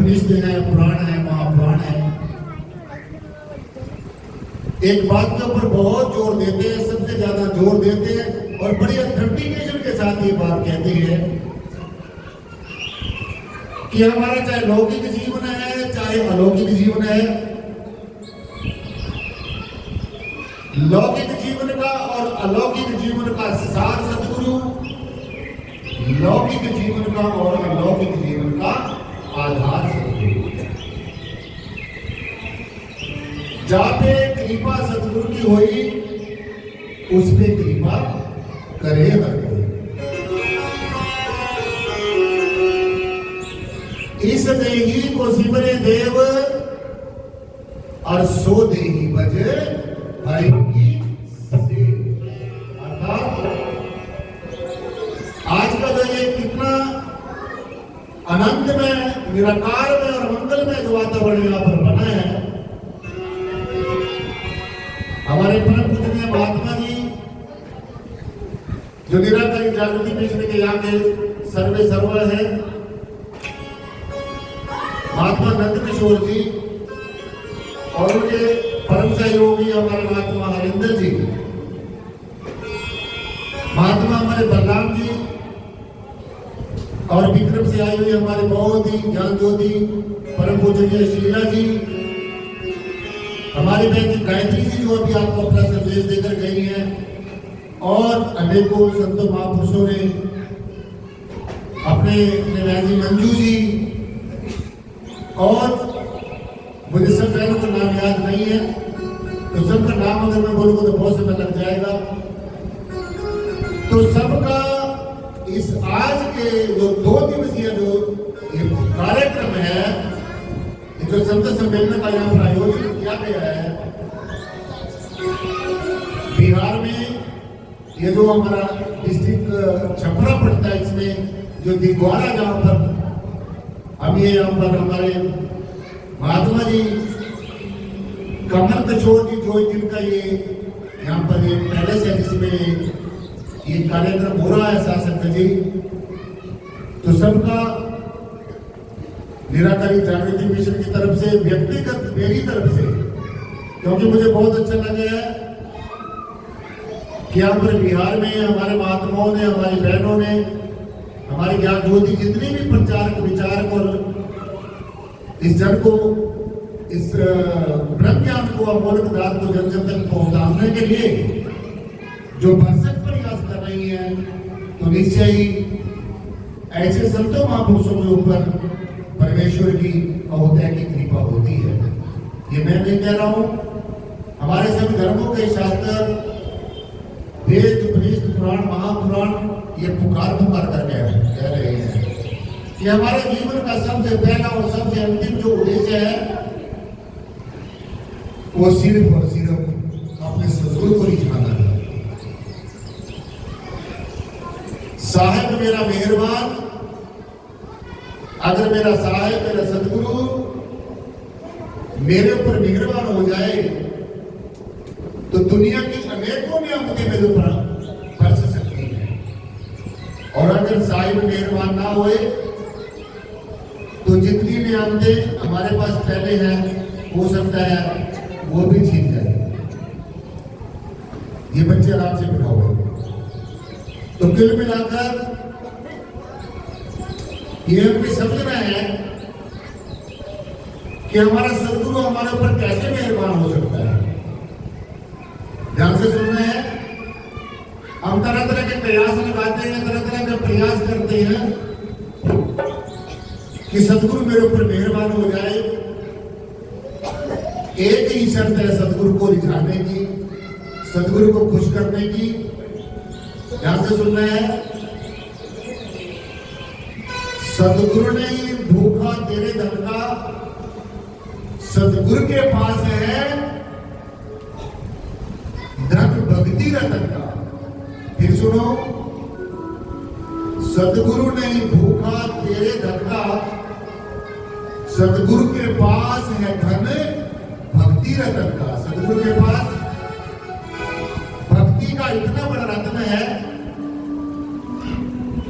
उपनिषद है, पुराण है, महापुराण है, एक बात के ऊपर बहुत जोर देते हैं, सबसे ज्यादा जोर देते हैं और बड़ी अथेंटिकेशन के साथ ये बात कहते हैं कि हमारा चाहे लौकिक जीवन है चाहे अलौकिक जीवन है, लौकिक जीवन का और अलौकिक जीवन का सार सदगुरु, लौकिक जीवन का और अलौकिक जीवन का आधार सदगुरु। जहां पे कृपा सदगुरु की हुई उस पे कृपा करे हर कोई। इस देही को सिमरे देव और सो देही बजे हरि की सेव। अर्थात आज का जो ये कितना अनंत में, निराकार में और मंगल में जो वातावरण यहाँ पर बना है, हमारे परम पूजनीय महात्मा जी जो निराकारी जागृति मिशन के यहाँ के सर्वे सर्वा है, महात्मा नंद किशोर जी और उनके परम सहयोगी हमारे महात्मा हरिंदर जी, महात्मा हमारे बलराम जी और विक्रम से आई हुई हमारे बहुत ही ज्ञान ज्योति परम पूजनीय शीला जी, हमारी बहन जी गायत्री जी जो अभी आपको अपना संदेश देकर गई हैं, और अनेकों संतों महापुरुषों ने अपने बहन जी मंजू जी, और मुझे सब बहनों का नाम याद नहीं है तो सबका नाम अगर मैं बोलूंगा तो बहुत समय लग जाएगा। तो सबका इस आज के जो 2 दिवसीय जो ये कार्यक्रम है, जो संत सम्मेलन का यहाँ पर आयोजन किया गया है, बिहार में ये जो हमारा डिस्ट्रिक्ट छपरा पड़ता है, इसमें जो दिगवारा जहाँ पर हम ये यहाँ पर हमारे महात्मा जी कमल किशोर जी जो जिनका ये यहाँ पर ये पैलेस है जिसमें ये कार्यक्रम हो रहा है शासक जी, तो सबका निराकारी जागृति मिशन की तरफ से, व्यक्तिगत मेरी तरफ से, क्योंकि मुझे बहुत अच्छा लगा है कि यहाँ पर बिहार में हमारे महात्माओं ने, हमारी बहनों ने, हमारे ज्ञान ज्योति जितने भी प्रचारक विचारक और इस जन को, इस ब्रह्म ज्ञान को, अमोलक दान को जन जन तक पहुंचाने के लिए जो भरसक प्रयास कर रही है, तो निश्चय ही ऐसे संतों महापुरुषों के ऊपर परमेश्वर की अवतार की कृपा होती है। ये मैं नहीं कह रहा हूं, हमारे सभी धर्मों के शास्त्र, वेद, उपनिषद, पुराण, महापुराण ये पुकार कर कह रहे हैं कि हमारे जीवन का सबसे पहला और सबसे अंतिम जो उद्देश्य है वो सिर्फ और सिर्फ अपने सदगुरु को रिझाना है। साहेब मेरा मेहरबान, अगर मेरा साहेब, मेरा सदगुरु मेरे ऊपर मेहरबान हो जाए तो दुनिया की अनेकों नियामतें मेरे ऊपर बरस सकती हैं, और अगर साहिब मेहरबान ना होए तो जितनी नियामतें हमारे पास पहले हैं हो सकता है वो भी छीन जाए। ये बच्चे आराम से बिठा हुए। तो कुल मिलाकर ये हमें समझना है कि हमारा सदगुरु हमारे ऊपर कैसे मेहरबान हो सकता है। ध्यान से सुनना है। हम तरह तरह के प्रयास लगाते हैं, तरह तरह का प्रयास करते हैं कि सदगुरु मेरे ऊपर मेहरबान हो जाए। एक ही शर्त है सदगुरु को रिझाने की, सदगुरु को खुश करने की। ध्यान से सुनना है। सदगुरु ने भूखा तेरे धन का, सदगुरु के पास है धन भक्ति रतन का। फिर सुनो, सदगुरु ने भूखा तेरे धन का, सदगुरु के पास है धन भक्ति रतन का। सदगुरु के पास भक्ति का इतना बड़ा रत्न है।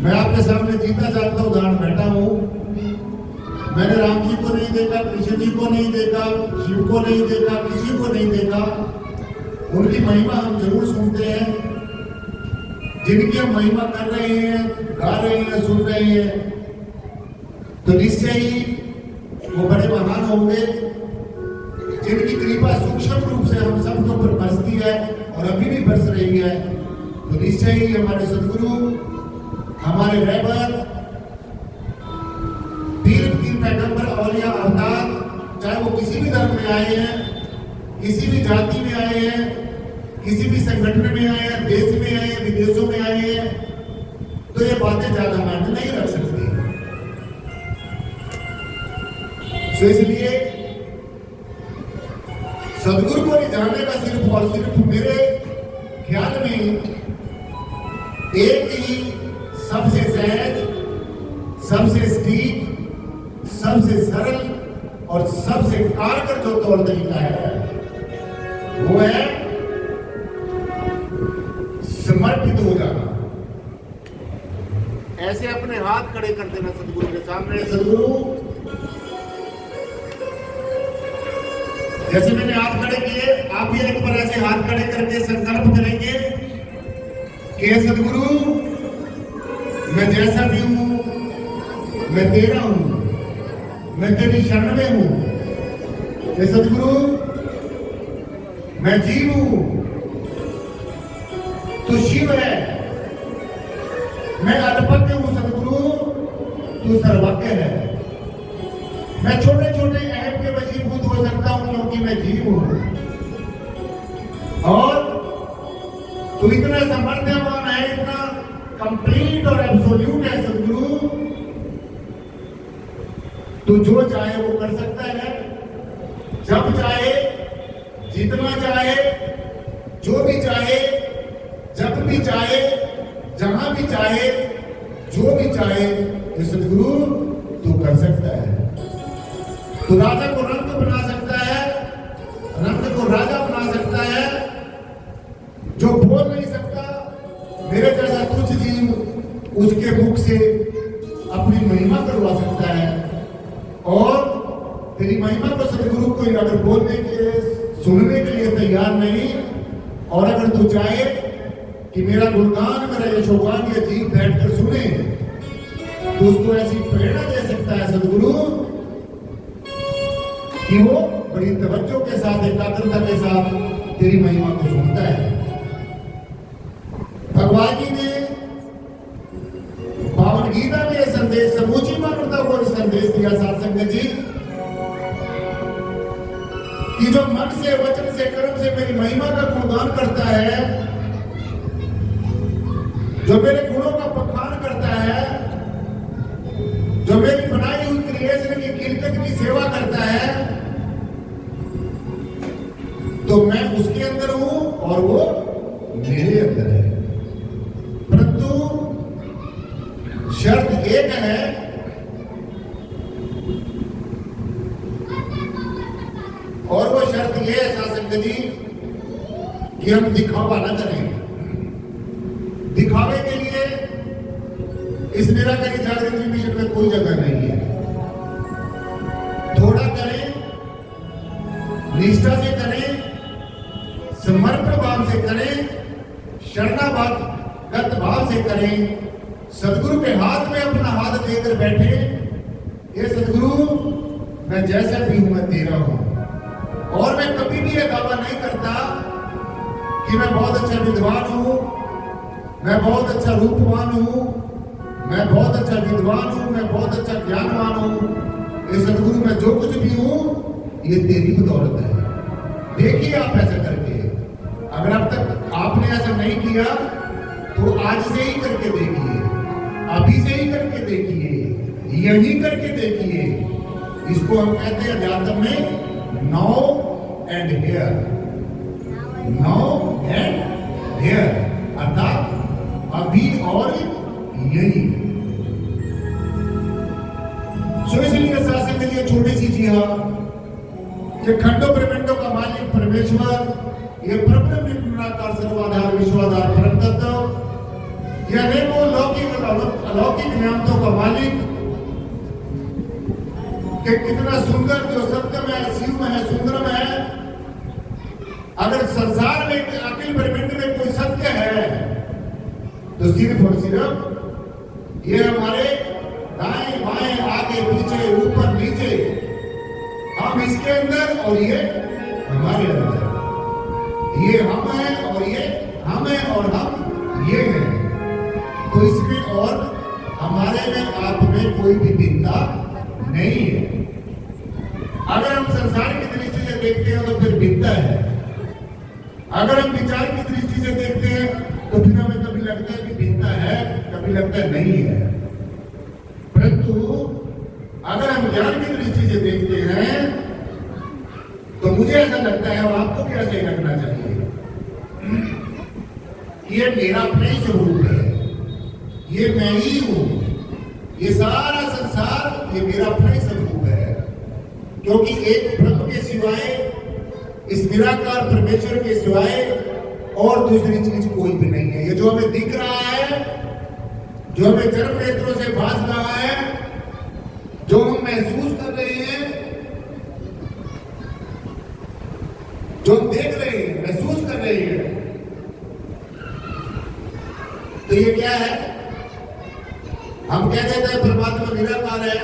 मैं आपके सामने जीता जागता उदाहरण बैठा हूं। मैंने राम जी को नहीं देखा, कृष्ण जी को नहीं देखा, शिव को नहीं देखा, किसी को नहीं देखा। उनकी महिमा हम जरूर सुनते हैं, जिनकी हम महिमा कर रहे हैं, गा रहे हैं, सुन रहे हैं, तो निश्चय ही वो बड़े महान होंगे, जिनकी कृपा सूक्ष्म रूप से हम सबके ऊपर बरसती है और अभी भी बरस रही है। तो निश्चय ही हमारे सदगुरु, हमारे रहबर, पीर पैगंबर औलिया अवतार, चाहे वो किसी भी धर्म में आए हैं, किसी भी जाति में आए हैं, किसी भी संगठन में आए हैं, देश में आए हैं, विदेशों में आए हैं, तो ये बातें ज्यादा मायने नहीं रख सकती। तो इसलिए सदगुरु को रिझाने का सिर्फ और सिर्फ मेरे ख्याल में एक ही सबसे सहज, सबसे सटीक, सबसे सरल और सबसे कारगर जो तौर तरीका है वो है समर्पित हो जाना। ऐसे अपने हाथ खड़े कर देना सदगुरु के सामने। सदगुरु, जैसे मैंने हाथ खड़े किए, आप भी एक बार ऐसे हाथ खड़े करके संकल्प करेंगे कि सदगुरु, मैं जैसा भी हूं, मैं तेरा हूं, मैं तेरी शरण में हूं। ये सदगुरु, मैं जीव हूं, तू शिव है, मैं अल्पज्ञ हूं सदगुरु, तू सर्वज्ञ है। मैं छोटे छोटे ऐप के वशीभूत हो सकता हूं क्योंकि मैं जीव हूं, और तू इतना समर्थवान है, इतना कंप्लीट और एब्सोल्यूट है सदगुरु, तू जो चाहे वो कर सकता है, जब चाहे, जितना चाहे, जो भी चाहे, जब भी चाहे, जहां भी चाहे, जो भी चाहे, ये सदगुरु तू कर सकता है। तू राजा को रंग बना सकता है, रंग को राजा बना सकता है। जो बोल नहीं सकता, मेरे जैसा तुझ जीव, उसके मुख से अपनी महिमा करवा सकता है। और तेरी महिमा को सदगुरु को अगर बोलने के लिए, सुनने के लिए तैयार नहीं, और अगर तू चाहे कि मेरा गुणगान, मेरा यशोगान ये जीव बैठकर सुने, तो उसको ऐसी प्रेरणा दे सकता है सदगुरु कि वो बड़ी तवज्जो के साथ, एकाग्रता के साथ तेरी महिमा को सुनता है। भगवान जी ने पावन गीता में यह संदेश, समूची मानवता को संदेश दिया साथ संगत जी, कि जो मन से, वचन से, कर्म से मेरी महिमा का गुणगान करता है, जो मेरे गुणों का बखान करता है, जो मेरी बनाई हुई क्रिएशन की कीर्तन की सेवा करता है, तो मैं उसके अंदर हूं और वो मेरे अंदर है। परंतु शर्त एक है, और वो शर्त ये है शासन जी कि हम दिखावा न करें। दिखावे के लिए इस निराकारी जागृति मिशन में कोई जगह नहीं है। थोड़ा करें, निष्ठा से करें, समर्पण भाव से करें, शरणागत भाव से करें, सदगुरु के हाथ में अपना हाथ देकर बैठे, ये सदगुरु मैं जैसा भी हूं मैं तेरा हूं। और मैं कभी भी यह दावा नहीं करता कि मैं बहुत अच्छा विद्वान हूं, मैं बहुत अच्छा रूपवान हूं, मैं बहुत अच्छा विद्वान हूं, मैं बहुत अच्छा ज्ञानवान हूं। ये सदगुरु मैं जो कुछ भी हूं ये तेरी बदौलत है। देखिए आप ऐसा करके, अगर अब तक आपने ऐसा नहीं किया तो आज से ही करके देखिए, अभी से ही करके देखिए, यही करके देखिए। इसको हम कहते हैं अध्यात्म में now and here, now and here, अर्थात अभी और यही। सो इसलिए शासन के लिए छोटी सी जी हाँ कि खंडों ब्रह्मांडों का मालिक परमेश्वर, ये परब्रह्म निराकार सर्वाधार विश्वाधार परम तत्व, यह अनेकों लौकिक अलौकिक नियामतों का मालिक, कि कितना सुंदर जो सत्यम है, शिवम है, सुंदरम है। अगर संसार में अखिल ब्रह्मांड में कोई सत्य है तो सिर्फ और सिर्फ ये हमारे दाएं बाएं आगे पीछे ऊपर नीचे हम इसके अंदर और ये हमारे अंदर, ये हम है और ये हम है और हम ये हैं। तो इसमें और हमारे में आप में कोई भी भिन्नता नहीं है। अगर हम संसार की दृष्टि से देखते हैं तो फिर भिन्नता है। अगर हम विचार की दृष्टि से देखते हैं तो फिर हमें कभी लगता है कि भिन्नता है, कभी लगता है नहीं है। परंतु अगर हम ज्ञान की दृष्टि से देखते हैं तो मुझे ऐसा लगता है, और आपको भी ऐसा ही लगना चाहिए, ये मेरा अपना ही स्वरूप है, ये मैं ही हूं, ये सारा संसार ये मेरा अपना ही स्वरूप है। क्योंकि एक ब्रह्म के सिवाय, इस निराकार परमेश्वर के सिवाय और दूसरी चीज कोई भी नहीं है। ये जो हमें दिख रहा है, जो हमें चरम नेत्रों से भास रहा है, जो हम महसूस कर रहे हैं, जो हम देख रहे हैं, महसूस कर रहे हैं, तो ये क्या है? हम कह देते हैं परमात्मा निराकार है,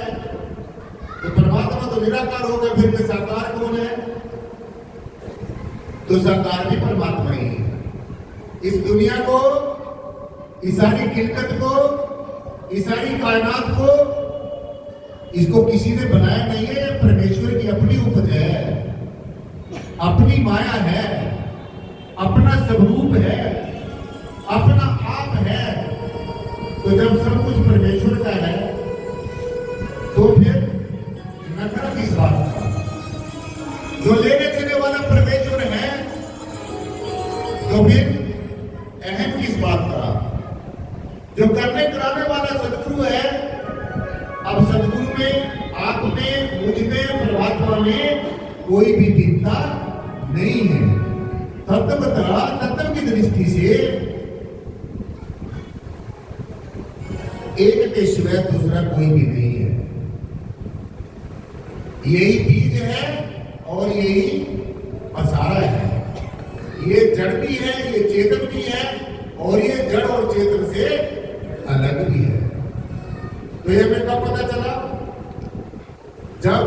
तो परमात्मा तो निराकार हो गया, फिर साकार कौन है? तो साकार भी परमात्मा ही है। इस दुनिया को, इस सारी खिलकत को, इस सारी कायनात को, इसको किसी ने बनाया नहीं है। परमेश्वर की अपनी उपज है, अपनी माया है, अपना स्वरूप है, अपना आप है। तो जब सब कुछ परमेश्वर का है तो फिर नकार किस बात का? जो लेने देने वाला परमेश्वर है तो फिर अहम किस बात का? जो करने कराने वाला सदगुरु है, अब सदगुरु में, आप में, मुझ में, परमात्मा में कोई भी भिन्नता नहीं है। तत्व की दृष्टि से एक के सिवाय दूसरा कोई भी नहीं है। यही बीज है और यही पसारा है। ये जड़ भी है, ये चेतन भी है, और ये जड़ और चेतन से अलग भी है। तो ये हमें कब पता चला? जब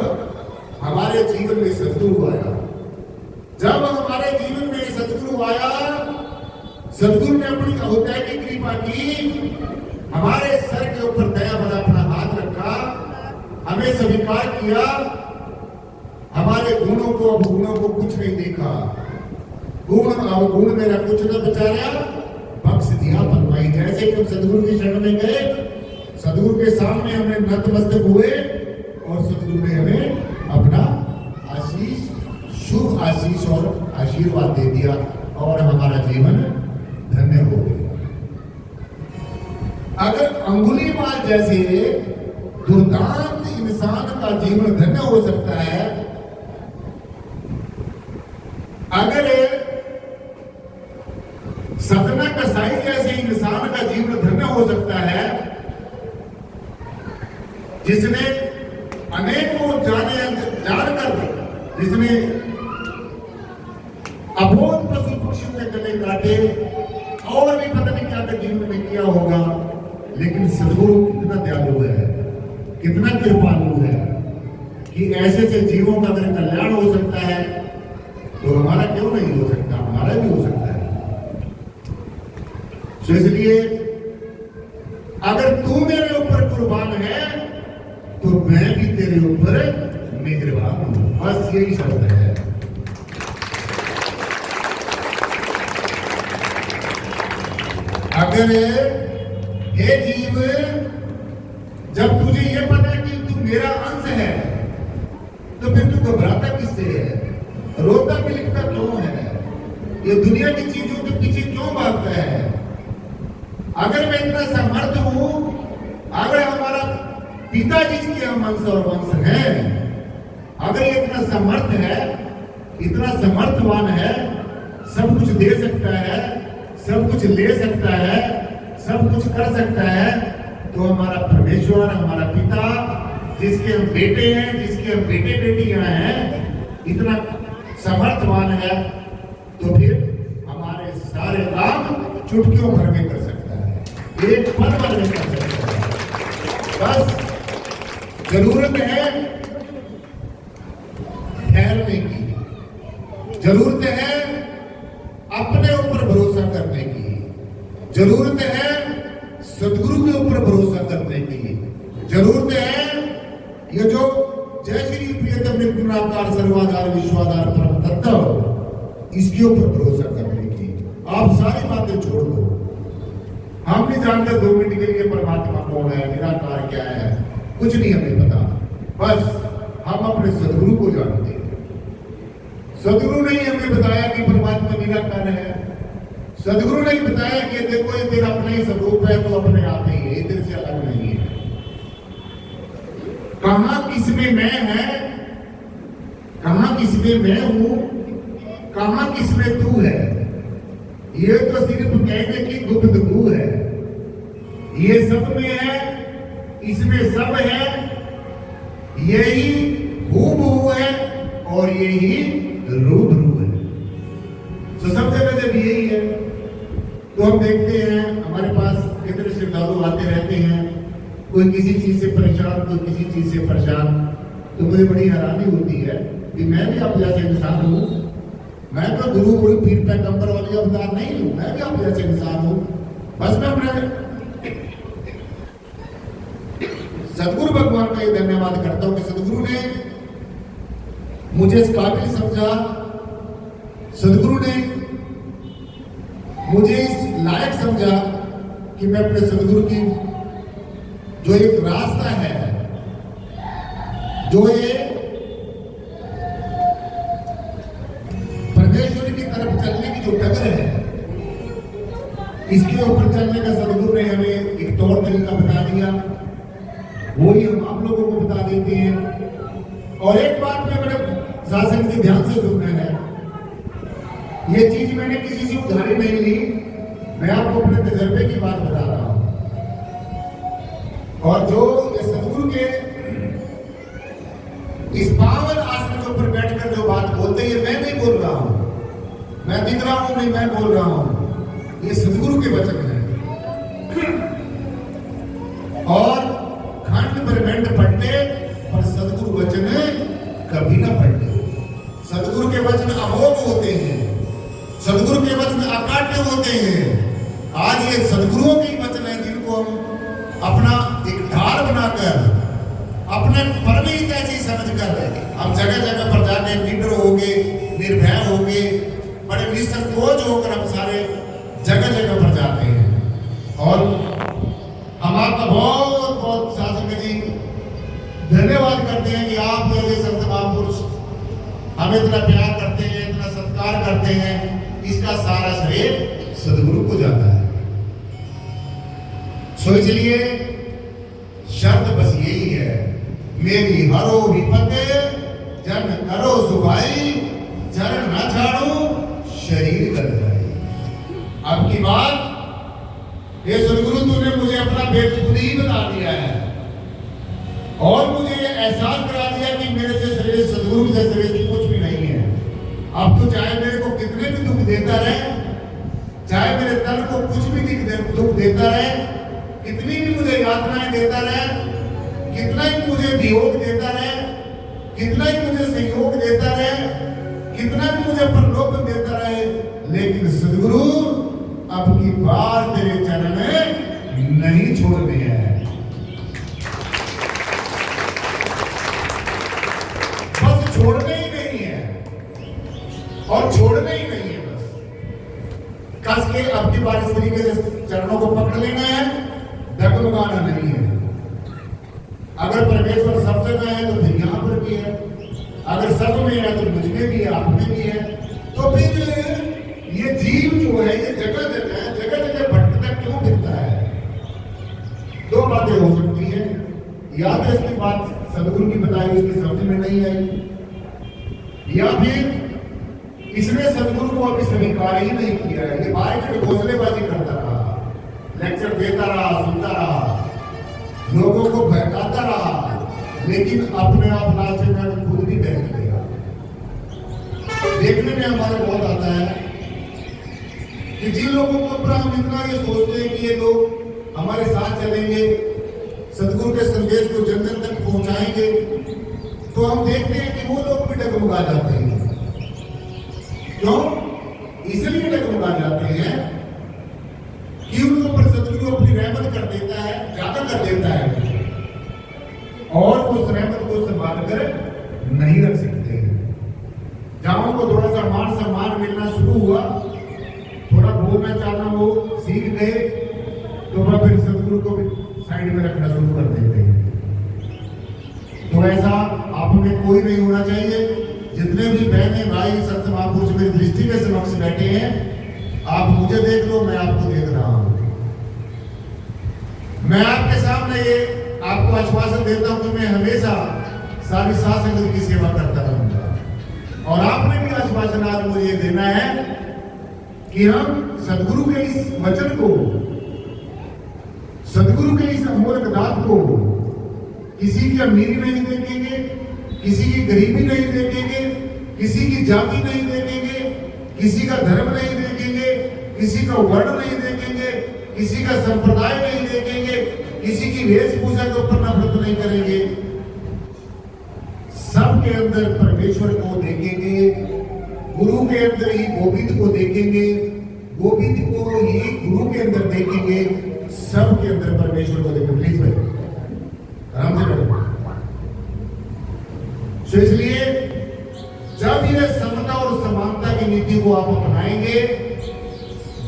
हमारे जीवन में सदगुरु आया। जब हमारे जीवन में सदगुरु आया, सदगुरु ने अपनी अवतार की कृपा की, हमारे सर के ऊपर दया भरा अपना हाथ रखा, हमें स्वीकार किया, हमारे गुणों को, अवगुणों को कुछ नहीं देखा। गुण अवगुण मेरा कुछ न बचाया, बख्श दिया फरमाई। जैसे कि हम सदगुरु की शरण में गए, सदगुरु के सामने हमें नतमस्तक हुए और सदगुरु ने हमें अपना आशीष, शुभ आशीष और आशीर्वाद दे दिया और हमारा जीवन धन्य हो गया। अगर अंगुलीमाल जैसे दुर्दांत इंसान का जीवन धन्य हो सकता है, अगर सतना कसाई जैसे इंसान का जीवन धन्य हो सकता है, जिसने अनेकों जानकर, जिसने अबोध पशु पक्षियों के गले काटे और भी पता नहीं क्या जीवन में किया होगा, लेकिन सदगुरु कितना दयालु है, कितना कृपालु है कि ऐसे से जीवों का अगर कल्याण हो सकता है तो हमारा क्यों नहीं हो सकता? हमारा भी हो सकता है। तो इसलिए अगर तू मेरे ऊपर कुर्बान है तो मैं भी तेरे ऊपर मेहरबान हूं। बस यही शब्द है। अगर हे जीव, जब तुझे यह पता है कि तू मेरा अंश है, तो फिर तू घबराता किससे है? रोता बिलखता क्यों है? ये दुनिया की चीजों के पीछे क्यों भागता है? अगर मैं इतना समर्थ हूं, अगर हमारा पिता जिसके हम अंश और वंश हैं, अगर ये इतना समर्थ है, इतना समर्थवान है, सब कुछ दे सकता है, सब कुछ ले सकता है, सब कुछ कर सकता है, तो हमारा परमेश्वर, हमारा पिता जिसके हम बेटे हैं, जिसके हम बेटे बेटियां हैं, इतना समर्थवान है, तो फिर हमारे सारे काम चुटकियों भर में कर सकता है, एक पल भर में कर सकता है। बस जरूरत है ठहरने की, जरूरत है अपने ऊपर भरोसा करने की, जरूरत है सदगुरु के ऊपर भरोसा करने की, जरूरत है ये जो जय श्री प्रियतम निर्गुणाकार सर्वाधार विश्वाधार परम तत्व, इसके ऊपर भरोसा करने की। आप सारी बातें छोड़ दो, हम नहीं जानते 2 मिनट के लिए परमात्मा कौन है, निराकार क्या है, कुछ नहीं हमें पता, बस हम अपने सदगुरु को जानते हैं। सदगुरु ने हमें बताया कि परमात्मा निराकार है, सदगुरु ने बताया कि देखो ये तेरा अपना ही स्वरूप है, तो अपने आप ही है, तेरे से अलग नहीं है। कहां किसमें मैं है, कहां किसमें मैं हूं, कहां किसमें तू है, ये तो सिर्फ कहने की गुफ्तगू है। ये सब में है, इसमें सब है, यही हूबहू है और यही रूबरू है। तो सब जगह जब यही है, तो हम देखते हैं हमारे पास कितने श्रद्धालु आते रहते हैं, कोई किसी चीज से परेशान, कोई किसी चीज से परेशान, तो मुझे बड़ी हैरानी होती है कि मैं भी आप जैसे इंसान हूं, मैं तो गुरु गुरु पीर पैगंबर वाली अवतार नहीं हूं, मैं भी आप जैसे इंसान हूं। बस मैं अपने सदगुरु भगवान का ये धन्यवाद करता हूं कि सदगुरु ने मुझे इस काबिल समझा, सदगुरु ने मुझे इस लायक समझा कि मैं अपने सदगुरु की जो एक रास्ता है, जो ये परमेश्वर की तरफ चलने की जो डगर है, इसके ऊपर चलने का सदगुरु ने हमें एक तौर तरीका बता दिया, वो ही हम आप लोगों को बता देते हैं। और एक बात में बड़े शासन के ध्यान से सुनना है, ये चीज मैंने किसी से उधारी नहीं ली, मैं आपको अपने तजर्बे की बात बता रहा हूं। और जो ये सदगुरु के इस पावन आसन के ऊपर बैठकर जो बात बोलते हैं, ये मैं नहीं बोल रहा हूं, मैं दिख रहा हूं नहीं, मैं बोल रहा हूं, ये सदगुरु के वचन है। और खंड ब्रह्मांड पढ़ते पर सदगुरु वचन कभी ना पढ़ते। सदगुरु के वचन अमोघ होते हैं, सदगुरु के वचन अकाट्य होते हैं। आज ये सदगुरुओं के वचन है जिनको हम अपना एक ढाल बनाकर, अपने परमित ऐसी समझकर हम जगह जगह पर जाके निडर होंगे, निर्भय होंगे, बड़े निसंकोच होकर हम सारे जगह जगह पर जाते हैं। और हम आपका बहुत बहुत शासक जी धन्यवाद करते हैं कि आप जैसे संत महापुरुष हमें इतना प्यार करते हैं, इतना सत्कार करते हैं, इसका सारा श्रेय सदगुरु को जाता है। सो इसलिए शर्त बस यही है, मेरी हरो विपद जन करो सुभाई, चरण न छाड़ो शरीर कर जाए। अब की बात ये सदगुरु तूने मुझे अपना भेद खुद ही बता दिया है और मुझे ये एहसास करा दिया कि मेरे से श्रेष्ठ सदगुरु से श्रेष्ठ कुछ भी नहीं है। अब तो चाहे मेरे को कितने भी दुख देता रहे, चाहे मेरे तन को कुछ भी दुख देता रहे, कितनी भी मुझे यातनाएं देता रहे, कितना ही मुझे वियोग देता रहे, कितना ही मुझे सहयोग देता रहे, कितना भी मुझे प्रलोभन देता रहे, लेकिन सदगुरु अब की बार तेरे चरण नहीं छोड़ने हैं। बस छोड़ने ही नहीं है और छोड़ने ही नहीं है, बस कस के अब की बार इस तरीके से चरणों को पकड़ लेना है, डगमगाना नहीं है। अगर परमेश्वर सब जगह है तो फिर यहां पर भी है, अगर सब में है तो मुझ में भी है, आप में भी है। तो फिर ये जीव जो है ये जगह जगह भटकता क्यों फिरता है? दो बातें हो सकती है, या तो इसकी बात सदगुरु की बताई उसकी समझ में नहीं आई, या फिर इसने सदगुरु को अभी स्वीकार ही नहीं किया है। ये बाहर घोंसलेबाजी करता रहा, लेक्चर देता रहा, सुनता रहा, लोगों को बहकाता रहा, लेकिन अपने आप लास्ट में खुद भी बहने देगा। देखने में हमारे बहुत आता है कि जिन लोगों को ऊपर हम इतना ये सोचते हैं कि ये लोग हमारे साथ चलेंगे, सदगुरु के संदेश को जन जन तक पहुंचाएंगे, तो हम देखते हैं कि वो लोग भी डगमगा जाते हैं। क्यों? इसलिए डगमगा जाते हैं कि उनके ऊपर सदगुरु अपनी रहमत कर देता है, ज्यादा कर देता है, और उस रहमत को संभाल कर नहीं रख सकते। जहां को थोड़ा सा मान सम्मान मिलना शुरू हुआ, थोड़ा बोलना चाहना वो सीख गए, तो वह फिर सदगुरु को भी साइड में रखना शुरू कर देते हैं। तो ऐसा आप में कोई नहीं होना चाहिए। जितने भी बहने भाई संत महापुरुष मेरी दृष्टि के समक्ष बैठे हैं, आप मुझे देख लो, मैं आपको देख रहा हूं। मैं आपके सामने ये आपको आश्वासन देता हूं कि मैं हमेशा सारी साथ संगत की सेवा करता रहूंगा। और आपने भी आश्वासन आज मुझे ये देना है कि हम सदगुरु के इस वचन को, सदगुरु के इस अमोलक दात को किसी की अमीरी नहीं देखेंगे, किसी की गरीबी नहीं देखेंगे, किसी की जाति नहीं देखेंगे, किसी का धर्म नहीं देखेंगे, किसी का वर्ण नहीं देखेंगे, किसी का संप्रदाय नहीं देखेंगे, किसी की वेशभूषा के ऊपर नफरत नहीं करेंगे। सबके अंदर परमेश्वर को देखेंगे, गुरु के अंदर ही गोविंद को देखेंगे, गोविंद को ही गुरु के अंदर देखेंगे, सबके अंदर परमेश्वर को देखेंगे। प्लीज भाई आराम से बैठो। तो इसलिए जब ये समता और समानता की नीति को आप अपनाएंगे,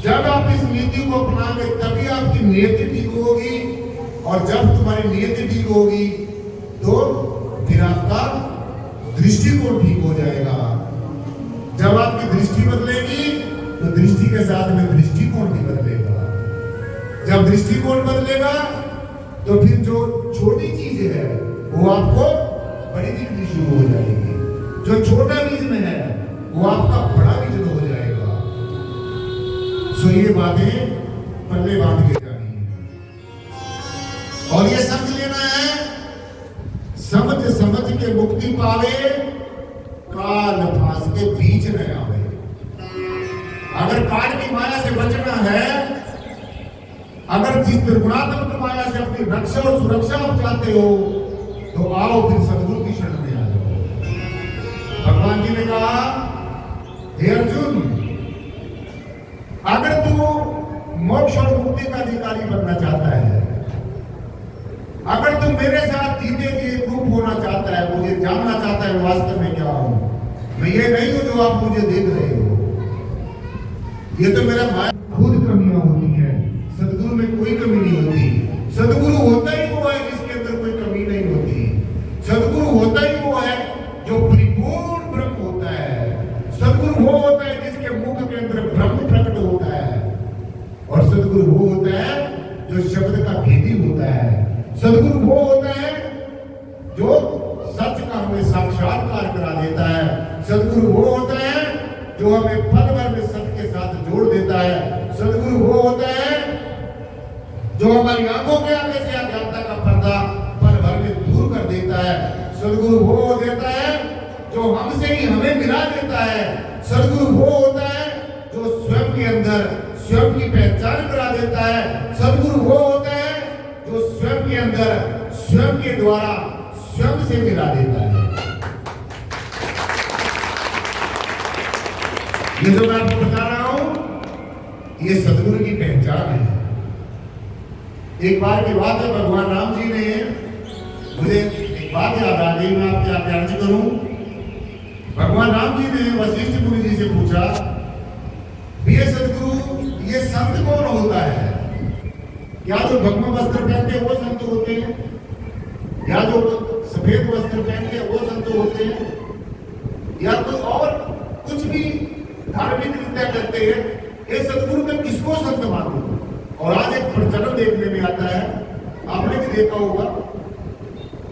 जब आप इस नीति को अपनाएंगे, तभी आपकी नियति ठीक होगी, और जब तुम्हारी नियति ठीक होगी तो फिर आपका दृष्टिकोण ठीक हो जाएगा। जब आपकी दृष्टि बदलेगी तो दृष्टि के साथ में दृष्टिकोण भी बदलेगा। जब दृष्टिकोण बदलेगा तो फिर जो छोटी चीज है वो आपको बड़ी दिखनी शुरू हो जाएगी, जो छोटा विजन है वो आपका बड़ा विजन हो जाएगा। सो ये बातें पल्ले बांध के जानी है, और ये समझ लेना है, समझ समझ के मुक्ति पावे, काल फांस के बीच न आवे। अगर काल की माया से बचना है, अगर जिस त्रिगुणात्मक माया से अपनी रक्षा और सुरक्षा आप चाहते हो, तो आओ फिर सदगुरु की शरण में आ जाओ। भगवान जी ने कहा, हे अर्जुन, अगर तू मोक्ष और मुक्ति का अधिकारी बनना चाहता है, अगर तू मेरे साथ जीते जी एक रूप होना चाहता है, मुझे जानना चाहता है वास्तव में क्या हूं, मैं ये नहीं हूं जो आप मुझे देख रहे हो, ये तो मेरा माया खुद कमियां होती है, सदगुरु में कोई कमी नहीं होती। सदगुरु होता ही वो है जिसके अंदर कोई कमी नहीं होती। सदगुरु होता ही वो है जो परिपूर्ण ब्रह्म होता है। सदगुरु वो होता है जिसके मुख के अंदर ब्रह्म प्रकट होता है, और सदगुरु वो होता है जो शब्द का भेदी होता है। सदगुरु वो होता है जो सच का हमें साक्षात्कार करा देता है। सदगुरु वो होता है जो हमें पल भर में सत्य के साथ जोड़ देता है। सदगुरु वो होता है जो हमारी आंखों के आगे से अज्ञानता का पर्दा पल भर में दूर कर देता है। सदगुरु वो देता है जो हमसे ही हमें मिला देता है। सदगुरु वो होता है जो स्वयं के अंदर स्वयं की पहचान करा देता है। सदगुरु वो होता है जो स्वयं के अंदर स्वयं के द्वारा स्वयं से मिला देता है। ये जो मैं आपको बता रहा हूं, ये सदगुरु की पहचान है। एक बार की बात है, भगवान राम जी ने, मुझे एक बात याद आ गई, मैं आपके आगे अर्ज करूं। भगवान राम जी ने वशिष्ठ मुनि जी से पूछा, ये सदगुरु, ये संत कौन होता है? या जो भगवा वस्त्र पहनते हैं वो संत होते हैं, या जो सफेद वस्त्र पहनते हैं वो संत होते हैं, या तो और कुछ भी धार्मिक कृत्य करते हैं, ये सदगुरु में किसको संत मानो? और आज एक प्रचलन देखने में आता है, आपने भी देखा होगा,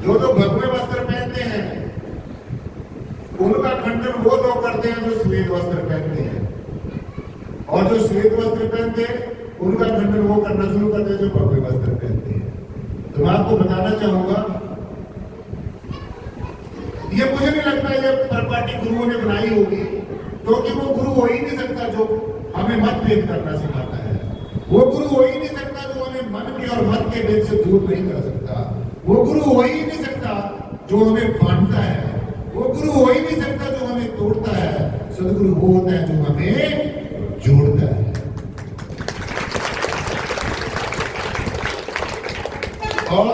जो लोग भगवे वस्त्र पहनते हैं उनका खंडन वो लोग करते हैं जो श्वेत वस्त्र पहनते हैं, और जो श्वेत वस्त्र पहनते हैं उनका खंडन वो करना शुरू करते हैं जो भगवे वस्त्र पहनते हैं। तो मैं आपको बताना चाहूंगा ये मुझे नहीं लगता ये परपाटी गुरुओं ने बनाई होगी, क्योंकि वो गुरु हो ही नहीं सकता जो हमें मतभेद करना सिखाता है। वो गुरु हो ही नहीं सकता जो हमें मन के और मत के भेद से दूर नहीं कर सकता। वो गुरु हो ही नहीं सकता जो हमें बांटता है। वो गुरु हो ही नहीं सकता जो हमें तोड़ता है। सदगुरु वो होता है जो हमें जोड़ता है। और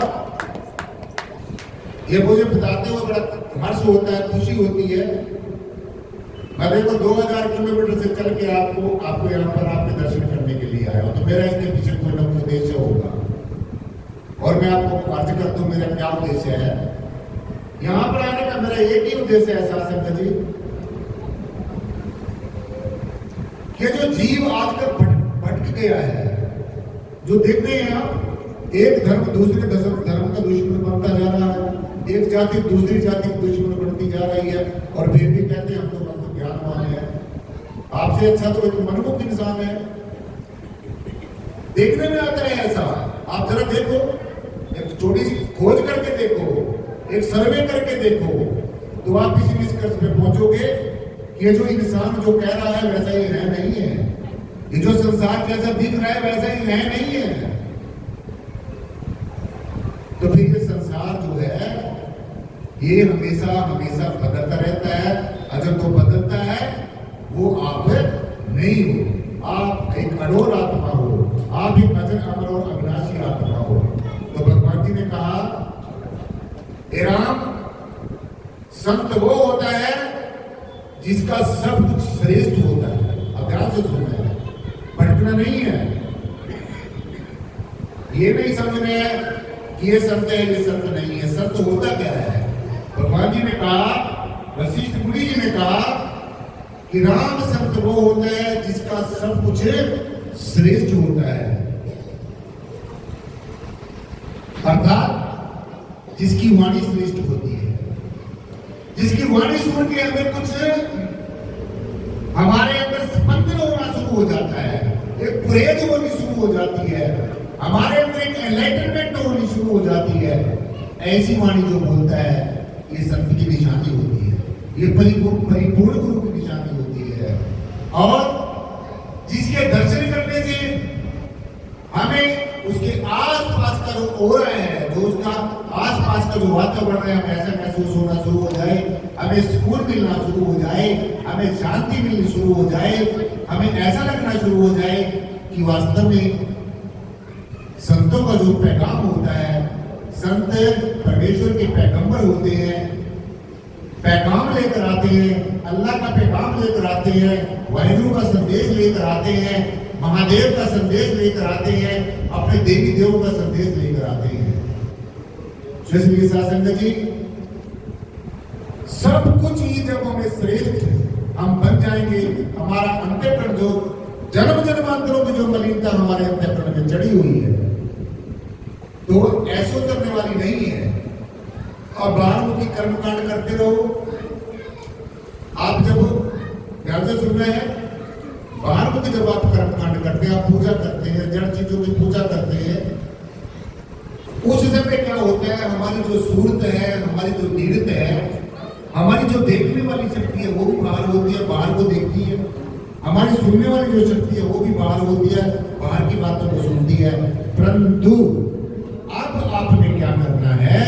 ये मुझे बताते हुए बड़ा हर्ष होता है, खुशी होती है। मैं देखो 2000 किलोमीटर से चल के आपको यहाँ पर आपके दर्शन करने के लिए आया हूं, तो मेरा इसके पीछे कोई ना कोई उद्देश्य होगा। और मैं आपको अर्ज करता हूँ मेरा क्या उद्देश्य है। यहाँ पर आने का मेरा एक ही उद्देश्य है साथ संगत जी, कि जो जीव आजकल भटक गया है, जो देख रहे हैं आप, एक धर्म दूसरे धर्म का दुश्मन बनता जा रहा है, एक जाति दूसरी जाति की दुश्मन बनती जा रही है, और फिर भी कहते हैं हम तो ज्ञानवान है। आपसे अच्छा तो एक मनमुख इंसान है। देखने में आता है ऐसा। आप जरा देखो, एक छोटी सी खोज करके देखो, एक सर्वे करके देखो, तो आप किसी निष्कर्ष पे पहुंचोगे कि ये जो इंसान जो कह रहा है वैसा ही है नहीं है। ये जो संसार जैसा दिख रहा है वैसा ही है नहीं है। तो फिर ये संसार जो है ये हमेशा हमेशा बदलता रहता है। अगर तो बदलता है वो आप नहीं हो, आप एक अडोल आत्मा हो, आप एक अमर और अविनाशी आत्मा हो। तो भगवान जी ने कहा, हे राम, संत वो होता है जिसका सब कुछ श्रेष्ठ होता है। अब ध्यान से सुनना है, भटकना नहीं है। ये नहीं समझना है कि ये संत है ये संत नहीं है। संत होता क्या है? भगवान जी ने कहा, वशिष्ठ मुनि जी ने कहा कि राम संत वो होता है जिसका सब कुछ श्रेष्ठ होता है, अर्थात जिसकी वाणी श्रेष्ठ होती है, जिसकी वाणी सुन के हमें कुछ हमारे अंदर स्पंदन होना शुरू हो जाता है, एक प्रेज होनी शुरू हो जाती है, हमारे अंदर एक एनलाइटनमेंट होनी शुरू हो जाती है। ऐसी वाणी जो बोलता है ये संत की निशानी होती है, ये परिपूर्ण गुरु की निशानी होती है। और जिसके दर्शन करने से हमें उसके आसपास का जो ओरा है, जो उसका आसपास का जो वातावरण है, हमें ऐसा महसूस होना शुरू हो जाए, हमें सुकून मिलना शुरू हो जाए, हमें शांति मिलनी शुरू हो जाए, हमें ऐसा लगना शुरू हो जाए कि वास्तव में संतों का जो पैगाम होता है, संत परमेश्वर के पैगंबर होते हैं, पैगाम लेकर आते हैं, अल्लाह का पैगाम लेकर आते हैं, वाहिगुरु का संदेश लेकर आते हैं, महादेव का संदेश लेकर आते हैं, अपने देवी देवों का संदेश लेकर आते हैं। इसलिए संगत जी, सब कुछ ही जब हमें श्रेष्ठ हम बन जाएंगे, हमारा अंतःकरण जो जन्म जन्मांतरों की जो मलिनता हमारे अंतःकरण में चढ़ी हुई है, तो ऐसे उतरने वाली नहीं है। और बाहरमुखी कर्मकांड करते रहो। आप जब ध्यान से सुन रहे हैं, बाहरमुखी जब आप कर्मकांड करते हैं, आप पूजा करते हैं, जड़ चीजों की पूजा करते हैं, उस समय क्या होता है, हमारी जो सूरत है, हमारी जो नीरत है, हमारी जो देखने वाली शक्ति है वो भी बाहर होती है, बाहर को देखती है। हमारी सुनने वाली जो शक्ति है वो भी बाहर होती है, बाहर की बातों को सुनती है। परंतु अब आपने क्या करना है?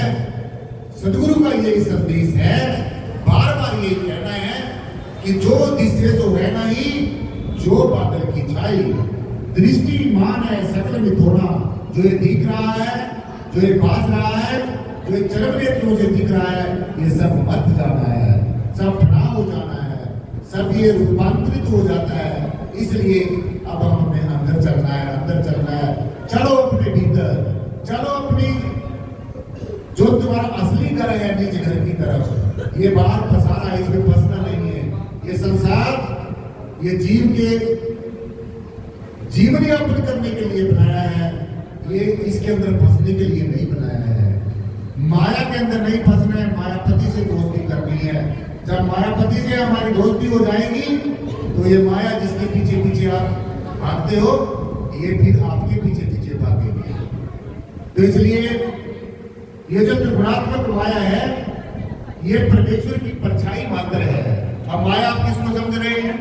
सदगुरु का यही संदेश है, बार बार यही कहना है कि जो दिशे तो है नहीं, जो बादल की छाई, दृष्टिमान है सकल में थोड़ा, जो ये दिख रहा है, जो ये बाज रहा है, जो ये चरम नेत्रों से दिख रहा है, ये सब मत जाना है, सब फना हो जाना है, सब ये रूपांतरित हो जाता है। इसलिए अब हमें अंदर चलना है, अंदर चलना है। चलो अपने भीतर, चलो अपनी जो तुम्हारा असली घर है निज घर की तरफ। ये बाहर फंसाना है, इसमें फंसना नहीं है। ये संसार ये जीव के जीवन यापन करने के लिए बनाया है, ये इसके अंदर फंसने के लिए नहीं बनाया है। माया के अंदर नहीं फंसना है, मायापति से दोस्ती करनी है। जब मायापति से हमारी दोस्ती हो जाएगी तो ये माया जिसके पीछे पीछे आप भागते हो, ये फिर आपके पीछे पीछे भागेगी। तो इसलिए ये जो त्रिगुणात्मक माया है, ये परमेश्वर की परछाई मात्र है। अब माया आप किसको समझ रहे हैं?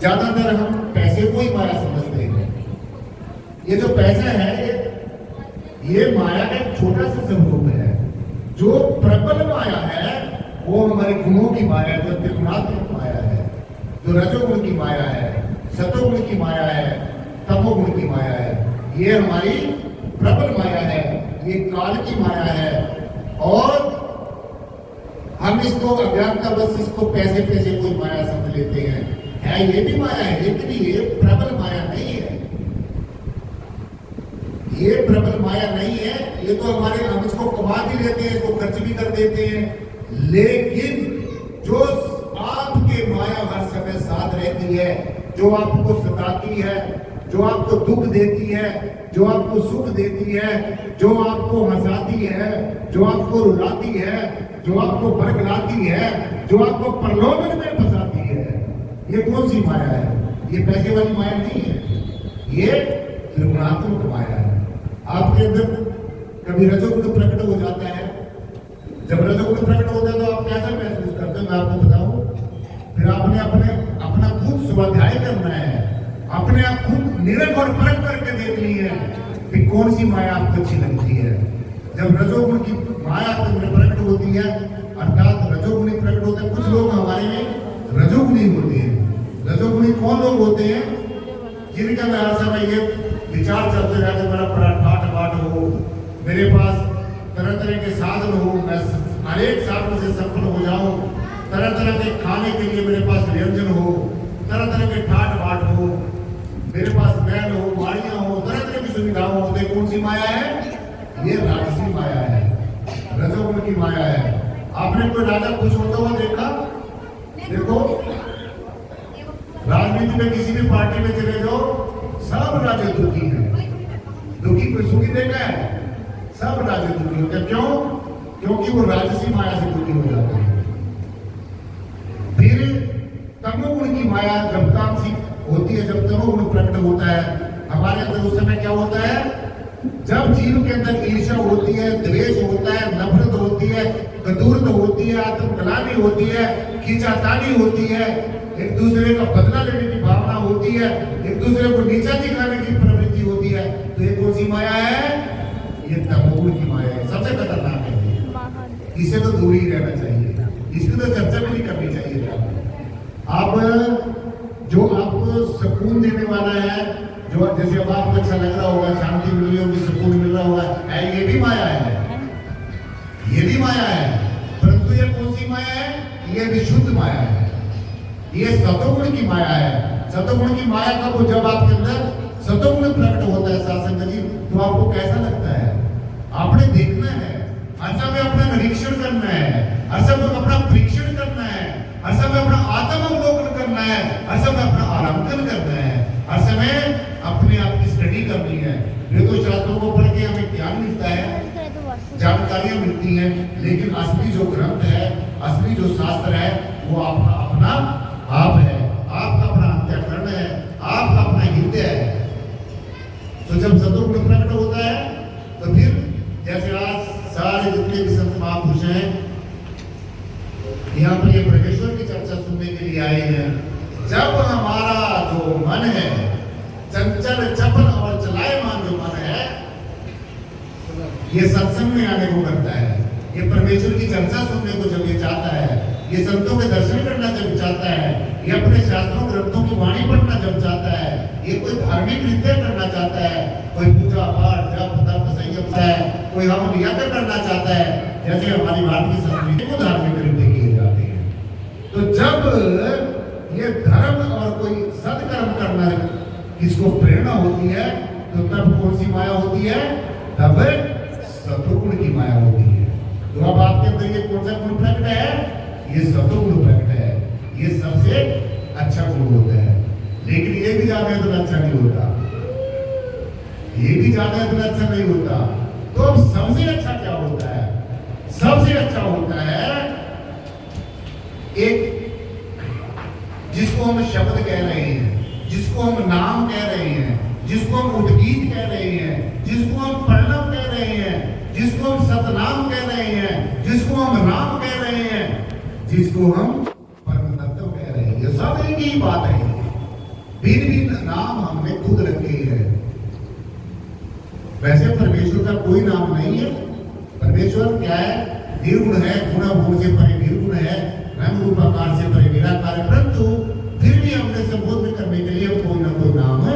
ज्यादातर हम पैसे को ही माया समझते हैं। ये जो पैसा है ये माया का एक छोटा सा स्वरूप है। जो प्रबल माया है वो हमारे गुणों की माया है, जो त्रिगुणात्मक माया है, जो रजोगुण की माया है, सतोगुण की माया है, तमोगुण की माया है। ये हमारी प्रबल माया है, ये काल की माया है। और हम इसको अज्ञानता बस इसको पैसे पैसे कोई माया समझ लेते हैं। ये भी माया है, लेकिन ये प्रबल माया नहीं है। ये प्रबल माया नहीं है। ये तो हमारे हम इसको कमा भी लेते हैं, इसको खर्च भी कर देते हैं। लेकिन जो आपके माया हर समय साथ रहती है, जो आपको सताती है, जो आपको दुख देती है, जो आपको सुख देती है, जो आपको हंसाती है, जो आपको रुलाती है, जो आपको बरगलाती है, जो आपको प्रलोभन में फंसाती है, ये कौन सी माया है? ये पैसे वाली माया नहीं है, ये त्रिगुणात्मक माया है। आपके अंदर कभी रजोगुण प्रकट हो जाता है। जब रजोगुण प्रकट होता है तो आप कैसा महसूस करते हैं? मैं आपको बताऊं। फिर आपने अपना खुद स्वाध्याय करना है, अपने आप खुद निरख और परख करके देखनी है कि कौन सी माया आपको अच्छी लगती है। जब रजोगुण की माया प्रकट होती है, अर्थात रजोगुणी प्रकट होते हैं। कुछ लोग हमारे में रजोगुणी होते हैं। रजोगुणी कौन लोग होते हैं? जिनका मैं हर समय ये विचार चलते रहते, मेरा बड़ा ठाट बाट हो, मेरे पास तरह तरह के साधन हो, मैं हर एक साधन से सफल हो जाऊं, तरह तरह के खाने के लिए मेरे पास व्यंजन हो, तरह तरह के ठाट बाट हो, मेरे पास बैल हो, गाड़ियां हो, तरह तरह की सुविधाओं हो। कौन सी माया है? ये राजसी माया है, रजोगुण की माया है। आपने कोई राजा खुश होता हुआ देखा? देखो, राजनीति में किसी भी पार्टी में चले जाओ, सब राजे दुखी हैं। दुखी कोई सुखी देखा है? सब राजे दुखी होते हैं। क्यों? क्योंकि वो राजसी माया से दुखी हो जाते हैं। फिर तमोगुण की माया जब तामसिक होती है, जब तमोगुण प्रकट होता है हमारे अंदर, उस समय क्या होता है? जब जीव के अंदर ईर्ष्या होती है, द्वेष होता है, नफरत होती है, कदूरत होती है, आत्मकलानी होती है, खींचातानी होती है, एक दूसरे का बदला लेने की भावना होती है, एक दूसरे को नीचा दिखाने की प्रवृत्ति होती है, तो ये कौन सी माया है? ये तमोगुण की माया है। सबसे खतरनाक है। इसे तो दूर ही रहना चाहिए, इसकी तो चर्चा भी नहीं करनी चाहिए। अब जो आपको सुकून देने वाला है, जो जैसे अब आपको अच्छा लग रहा होगा, शांति मिल रही होगी, सुकून मिल रहा होगा, ये भी माया है, ये भी माया है। परंतु ये कौन सी माया है? ये विशुद्ध माया है, ये सतोगुण की माया है। सतोगुण की माया का वो जब आपके अंदर सतोगुण प्रकट होता है शासन जी, तो आपको कैसा लगता है? आपने देखना है, हर समय अपना निरीक्षण करना है, हर समय अपना परीक्षण करना है, हर समय अपना आत्मावलोकन करना है, हर समय अपना आरामकन करना है, हर समय अपने आप की स्टडी करनी है। ये तो शास्त्रों को पढ़ के हमें ज्ञान मिलता है, जानकारियां मिलती हैं, लेकिन असली जो ग्रंथ है, असली जो शास्त्र है, वो आपका अपना आप है, आपका अपना अंतःकरण है, आपका अपना हृदय है। तो जब सतोगुण प्रकट होता है तो फिर जैसे आज सारे जितने भी संत महापुरुष हैं यहाँ पर ये परमेश्वर की चर्चा सुनने के लिए आए हैं। जब हमारा जो मन है, चंचल चपल और चलायमान जो मन है, ये सत्संग में आने को करता है, ये परमेश्वर की चर्चा सुनने को जब ये चाहता है, ये संतों के दर्शन करना जब चाहता है, ये अपने शास्त्रों ग्रंथों की वाणी पढ़ना जब चाहता है, ये कोई धार्मिक नृत्य करना चाहता है, कोई पूजा पाठ जप तप संयम है, कोई हम यज्ञ करना चाहता है, जैसे हमारी भारतीय संस्कृति को धार्मिक नृत्य किए जाते हैं। तो जब ये धर्म और कोई सत्कर्म करना किसको प्रेरणा होती है, तो तब कौन सी माया होती है? तब सतोगुण की माया होती है। तो अब आपके अंदर ये कौन सा गुण प्रकट है? ये सतोगुण प्रकट है। ये सबसे अच्छा गुण होता है। लेकिन ये भी जाने तो अच्छा नहीं होता, ये भी जाने तो अच्छा नहीं होता। तो अब सबसे अच्छा क्या होता है? सबसे अच्छा होता है एक जिसको हम शब्द कह रहे हैं, जिसको हम नाम कह रहे हैं, जिसको हम उद्गीत कह रहे हैं, जिसको हम प्रणव कह रहे हैं, जिसको जिसको हम सतनाम कह रहे हैं, जिसको हम राम कह रहे हैं, जिसको हम परम तत्व कह रहे हैं, ये सब एक ही बात है। भिन्न भिन्न नाम हमने खुद रखे हैं। वैसे परमेश्वर का कोई नाम नहीं है। परमेश्वर क्या है? निर्गुण है, गुण गुण से परे निर्गुण है, रंग रूप आकार से परे निराकार है, परंतु फिर भी हमने संबोधन करने के लिए कोई ना कोई नाम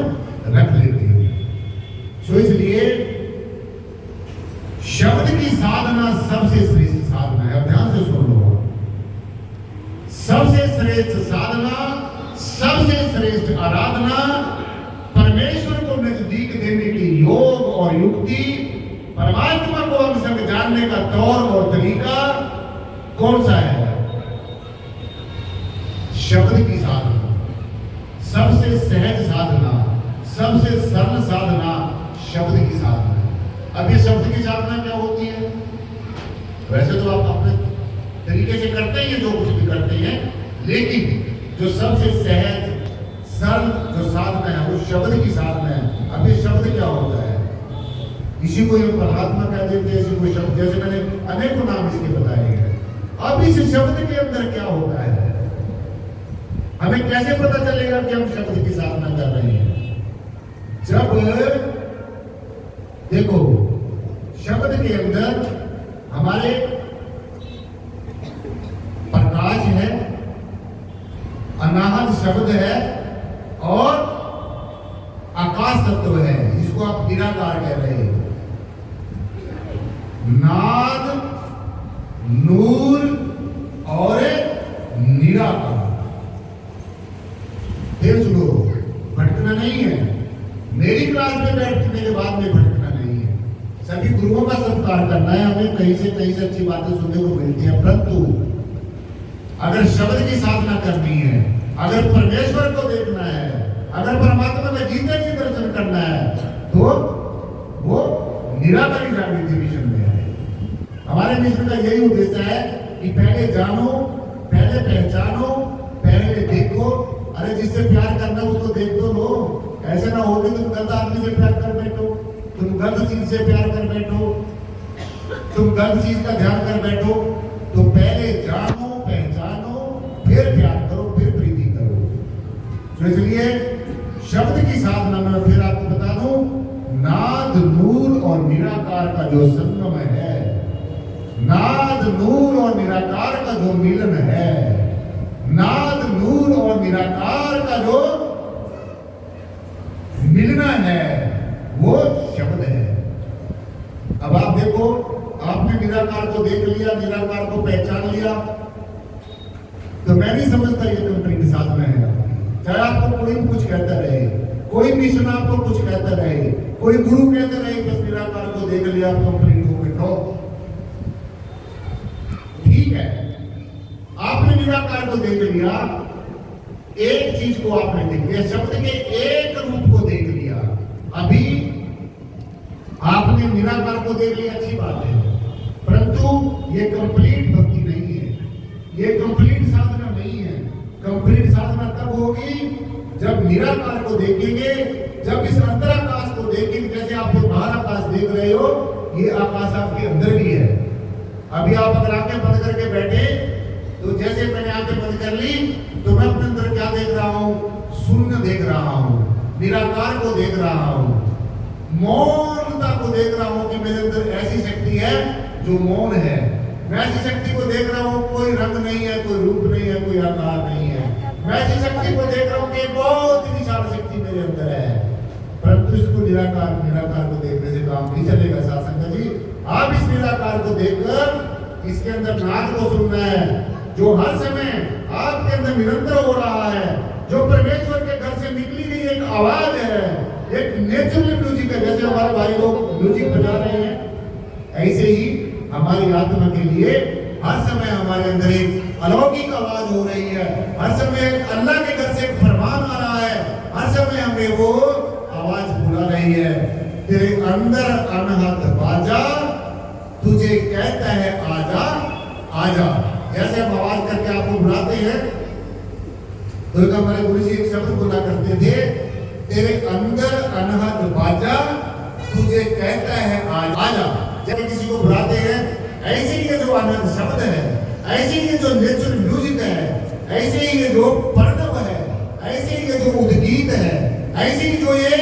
रख लेते हैं। सो इसलिए शब्द की साधना सबसे श्रेष्ठ साधना है। ध्यान से सुन लो, सबसे श्रेष्ठ साधना, सबसे श्रेष्ठ आराधना, परमेश्वर को नजदीक देने की योग और युक्ति, परमात्मा को हम संग जानने का तौर और तरीका कौन सा है? शब्द की साधना, सबसे सहज साधना, सबसे सरल साधना शब्द की साधना। अब ये शब्द की साधना क्या होती है? वैसे तो आप अपने तरीके से करते हैं जो कुछ भी करते हैं, लेकिन जो सबसे सहज सरल जो साधना है वो शब्द की साधना है। अब ये शब्द क्या होता है? इसी को हम परमात्मा कह देते हैं, इसी को शब्द, जैसे मैंने अनेकों नाम इसके बताए हैं। अब इस शब्द के अंदर क्या होता है? हमें कैसे पता चलेगा कि हम शब्द की साधना कर रहे हैं? जब देखो शब्द के अंदर हमारे प्रकाश है, अनाहत शब्द है और आकाश तत्व है, इसको आप निराकार कह रहे हैं। नाद, नूर और निराकार। फिर सुनो, भटकना नहीं है। मेरी क्लास में बैठने के बाद में भटकना नहीं है। सभी गुरुओं का सत्कार करना है। हमें कहीं से अच्छी बातें सुनने को मिलती हैं, परंतु अगर शब्द की साधना करनी है, अगर परमेश्वर को देखना है, अगर परमात्मा का जीते जी दर्शन करना है, तो वो निराकारी जागृति मिशन में है। हमारे मिशन का यही उद्देश्य है कि पहले जानो, पहले पहचानो, पहले देखो। अरे जिससे प्यार करना उसको देख दो लो। ऐसे ना हो कि तुम गलत आदमी से प्यार कर बैठो, तुम गलत चीज से प्यार कर बैठो, तुम गलत चीज का ध्यान कर बैठो। तो पहले जानो, पहचानो, फिर प्यार करो, फिर प्रीति करो। तो इसलिए शब्द की साधना में फिर आपको बता दूं, नाद, नूर और निराकार का जो संगम है, नाद, नूर और निराकार का जो मिलन है, नाद, नूर और निराकार का जो मिलना है, वो शब्द है। अब आप देखो, आपने निराकार को देख लिया, निराकार को पहचान लिया, तो मैं नहीं समझता ये कंप्लीट साधना है। चाहे आपको कोई भी कुछ कहता रहे, कोई मिशन आपको कुछ कहता रहे, कोई गुरु कहता रहे, बस निराकार को देख लिया आप कंप्लीट हो गए। ठीक है, आपने निराकार को देख लिया, एक चीज को आपने देख लिया, शब्द के एक रूप को देख लिया। अभी आपने निराकार को देख लिया, अच्छी बात है, परंतु ये कंप्लीट भक्ति नहीं है, ये कंप्लीट साधना नहीं है। कंप्लीट साधना तब होगी जब निराकार को देखेंगे, जब इस अंतराकाश को देखेंगे। जैसे आप जो बाहर आकाश देख रहे हो, ये आकाश आपके अंदर भी है। अभी आप अगर आंखें बंद करके बैठे, तो जैसे मैंने आंखें बंद कर ली, तो मैं अपने अंदर क्या देख रहा हूं? शून्य देख रहा हूं, निराकार को देख रहा हूं, मौनता को देख रहा हूं कि मेरे अंदर ऐसी शक्ति है जो मौन है। मैं ऐसी शक्ति को देख रहा हूं, कोई रंग नहीं है, कोई रूप नहीं है, कोई आकार नहीं है। मैं ऐसी शक्ति को देख रहा हूं कि बहुत विशाल शक्ति मेरे अंदर है, परंतु इसको निराकार को देखने से काम नहीं चलेगा। शासन जी, आप इस निराकार को देखकर इसके अंदर नाद को सुनना है, जो हर समय आपके अंदर निरंतर हो रहा है, जो परमेश्वर के घर से निकली गई एक आवाज है, एक नेचुरल म्यूजिक है। जैसे हमारे भाई लोग म्यूजिक बजा रहे हैं, ऐसे ही हमारी आत्मा के लिए हर समय हमारे अंदर एक अलौकिक आवाज हो रही है। हर समय अल्लाह के घर से एक फरमान आ रहा है, हर समय हमें वो आवाज बुला रही है, तेरे अंदर अनहद बाजा तुझे कहता है आजा आजा। जैसे हम आवाज करके आपको बुलाते हैं, तो हमारे गुरु जी एक शब्द बोला करते थे, तेरे अंदर अनहद बाजा तुझे कहता है आजा। जब किसी को बुलाते हैं, ऐसे ही ये जो आनंद शब्द है, ऐसे ही ये जो नेचुरल म्यूजिक है, ऐसे ही ये जो प्रणव है, ऐसे ही ये जो उद्गीत है, ऐसे ही जो ये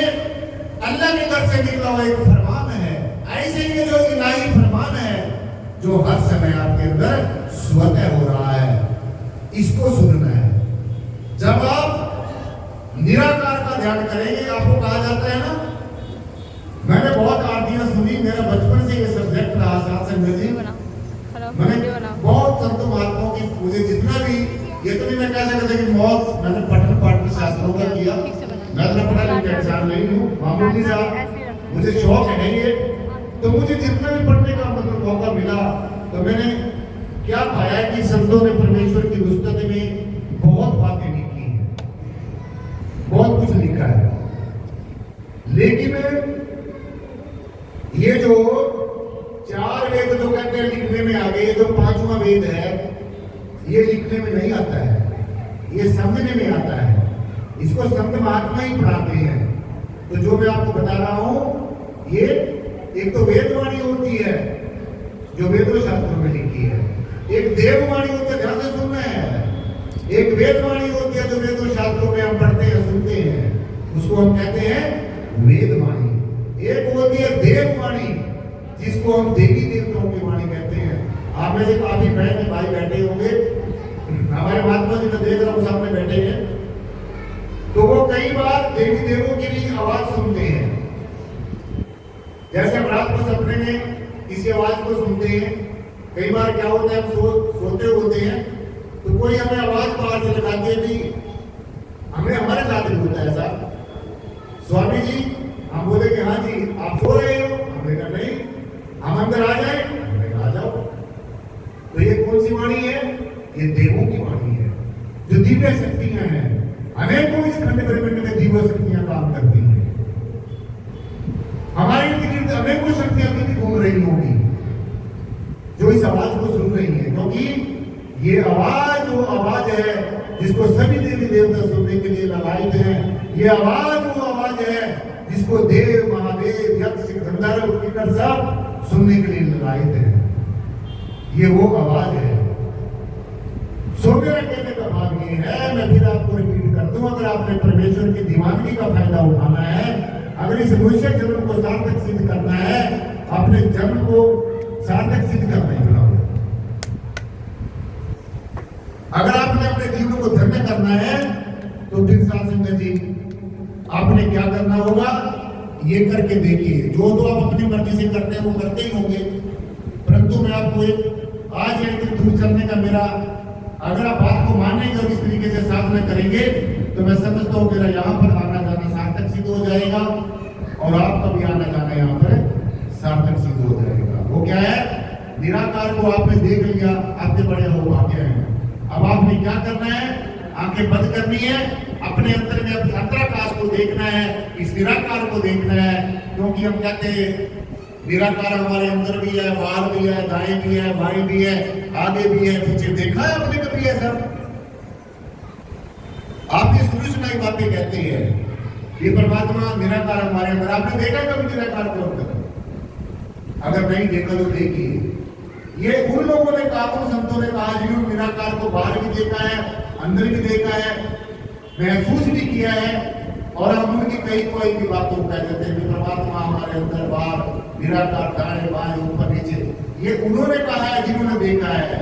अल्लाह के घर से निकला हुआ एक फरमान है, ऐसे ही ये जो इलाही फरमान है जो हर समय आपके अंदर स्वतः हो रहा है, इसको सुनना है। जब आप निराकार का ध्यान करेंगे, आपको कहा जाता है ना, मैंने बहुत आरतियां सुनी, मेरा बचपन से ये सब्जेक्ट रहा साथ संगत जी। मैंने बहुत संत महात्माओं की, मुझे जितना भी, ये तो नहीं मैं कह सकता कि बहुत मैंने पठन पाठ शास्त्रों का किया, मैं तो पढ़ा लिखा इंसान नहीं हूँ, मामूली सा मुझे शौक है ये। तो मुझे जितना भी पढ़ने का मतलब मौका मिला, तो मैंने क्या पाया कि संतों ने परमेश्वर की वस्तुता में बहुत बातें लिखी हैं, बहुत कुछ लिखा है, लेकिन ये जो 4 वेद जो कहते हैं लिखने में आ गए, जो 5वां वेद है ये लिखने में नहीं आता है, ये समझने में आता है, इसको संत महात्मा ही पढ़ाते हैं। तो जो मैं आपको बता रहा हूं, ये एक तो वेदवाणी होती है जो वेदों शास्त्रों में लिखी है, एक देववाणी होती है, ध्यान से सुनना है, एक वेदवाणी होती है जो वेदों शास्त्रों में हम पढ़ते हैं सुनते हैं, उसको हम कहते हैं वेदवाणी। एक होती है देववाणी जिसको हम देवी देवताओं की वाणी कहते हैं। आप में से काफी बहन भाई बैठे होंगे, हमारे महात्मा जी मैं देख रहा हूं सामने बैठे हैं, तो वो कई बार देवी देवों की भी आवाज सुनते हैं। जैसे हम रात को सपने में किसी आवाज को सुनते हैं, कई बार क्या होता है हम सोते होते हैं तो कोई हमें आवाज बाहर से लगाती है, भी हमें हमारे साथ भी होता है ऐसा, स्वामी जी हम बोले कि हाँ जी आप सो रहे हो, हमने कहा नहीं, हम अंदर आ जाए, हमने कहा आ जाओ। तो ये कौन सी वाणी है? ये देवों की वाणी है, जो दिव्य शक्तियां हैं, अनेकों इस खंड ब्रह्मांड में दिव्य शक्तियां काम करती हैं। हमारे इर्द अनेकों शक्तियां भी घूम रही होंगी जो इस आवाज को सुन रही है, क्योंकि ये आवाज वो आवाज है जिसको सभी देवी देवता सुनने के लिए ललायित हैं। ये आवाज वो आवाज है जिसको देव महादेव यक्ष गंधर्व किन्नर सब सुनने के लिए ललायित हैं। ये वो आवाज है। सो मेरा कहने का भाग ये है, मैं फिर आपको रिपीट कर दूं, अगर आपने परमेश्वर की दीवानगी का फायदा उठाना है, अगर इस मनुष्य जन्म को सार्थक सिद्ध करना है, अपने जन्म को सार्थक सिद्ध करना ही बनाओ। अगर आपने अपने जीवन को धन्य करना है तो फिर साथ संगत जी आपने क्या करना होगा, ये करके देखिए। जो तो आप अपनी मर्जी से करते हैं वो करते ही होंगे, परंतु मैं आपको एक आज एक दिन दूर चलने का मेरा, अगर आप बात को मानेंगे और इस तरीके से साथ में करेंगे तो मैं समझता हूँ मेरा यहाँ पर आना जाना सार्थक सिद्ध हो जाएगा और आपका भी आना जाना यहाँ पर सार्थक सिद्ध हो जाएगा। वो क्या है? निराकार को आपने देख लिया, आपके बड़े हो भाग्य हैं। अब आपने क्या करना है? आंखें बंद करनी है, अपने अंतर में अपने अंतराकाश को देखना है, इस निराकार को देखना है, क्योंकि हम कहते हैं निराकार हमारे अंदर भी है, बाहर भी है, दाएं भी है, बाएं भी है, आगे भी है, पीछे। देखा है आपने कभी है सब? आप ये सुनी सुनाई बातें कहते हैं, ये परमात्मा निराकार हमारे अंदर, आपने देखा कभी निराकार को अंदर? अगर नहीं देखा तो देखिए। ये उन लोगों ने कहा, उन संतों ने कहा जिन्होंने निराकार को बाहर भी देखा है, अंदर भी देखा है, महसूस भी किया है, और हम उनकी कई कोई भी बातों को कह देते हैं परमात्मा हमारे अंदर बाहर, निराकार दाएं बाएं ऊपर नीचे। ये उन्होंने कहा है जिन्होंने देखा है,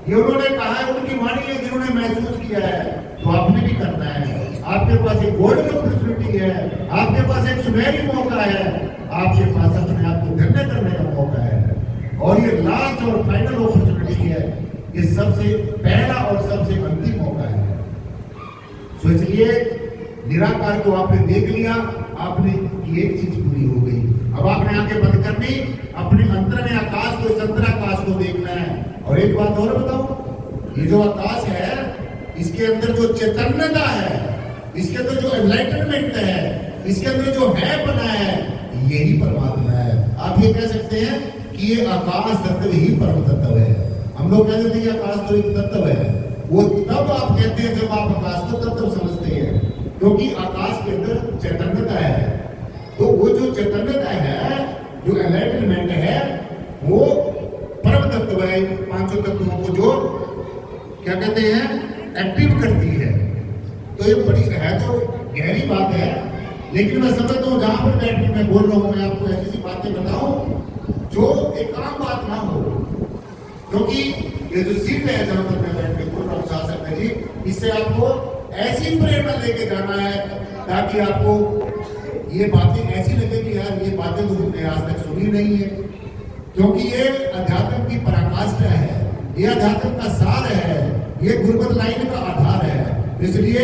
ये उन्होंने कहा है, उनकी वाणी है जिन्होंने महसूस किया है। तो आपने भी करना है। आपके पास एक गोल्डन अपॉर्चुनिटी है, आपके पास एक सुनहरी मौका है, आपके पास अपने आप को धन्य करने का मौका है, और ये लास्ट और फाइनल अपॉर्चुनिटी है, ये सबसे पहला और सबसे अंतिम मौका है। तो इसलिए निराकार को आपने देख लिया, आपने की एक चीज पूरी हो गई। अब आपने आंखें बंद करनी, अपने अंतर में आकाश को, चंद्राकाश को देखना है। और एक बात और बताऊं, ये जो आकाश है, इसके अंदर जो चैतन्यता है, इसके अंदर जो एनलाइटनमेंट है, इसके अंदर जो है बना है, यही परमात्मा है। आप ये कह सकते हैं कि ये आकाश तत्व ही परम तत्व है। हम लोग कहते थे कि आकाश तो एक तत्व है, वो तब आप कहते हैं जब आप आकाश को तत्व समझते हैं, क्योंकि आकाश के अंदर चैतन्यता है। तो वो जो चैतन्यता है, जो एनलाइटनमेंट है, वो परम तत्व है, पांचों तत्वों को जो क्या कहते हैं एक्टिव करती है। तो ये बड़ी है तो गहरी बात है, लेकिन मैं समझता हूँ जहां पर बैठ के मैं बोल रहा हूँ, मैं आपको ऐसी सी बातें बताऊं जो एक आम बात ना हो, क्योंकि ये जो सीट है जहां पर मैं बैठ के बोल रहा हूँ शासक जी, इससे आपको ऐसी प्रेरणा लेके जाना है ताकि आपको ये बातें ऐसी लगे कि यार ये बातें तो हमने आज तक सुनी नहीं है, क्योंकि ये अध्यात्म की पराकाष्ठा है, ये अध्यात्म का सार है, ये गुरबत लाइन का आधार है। इसलिए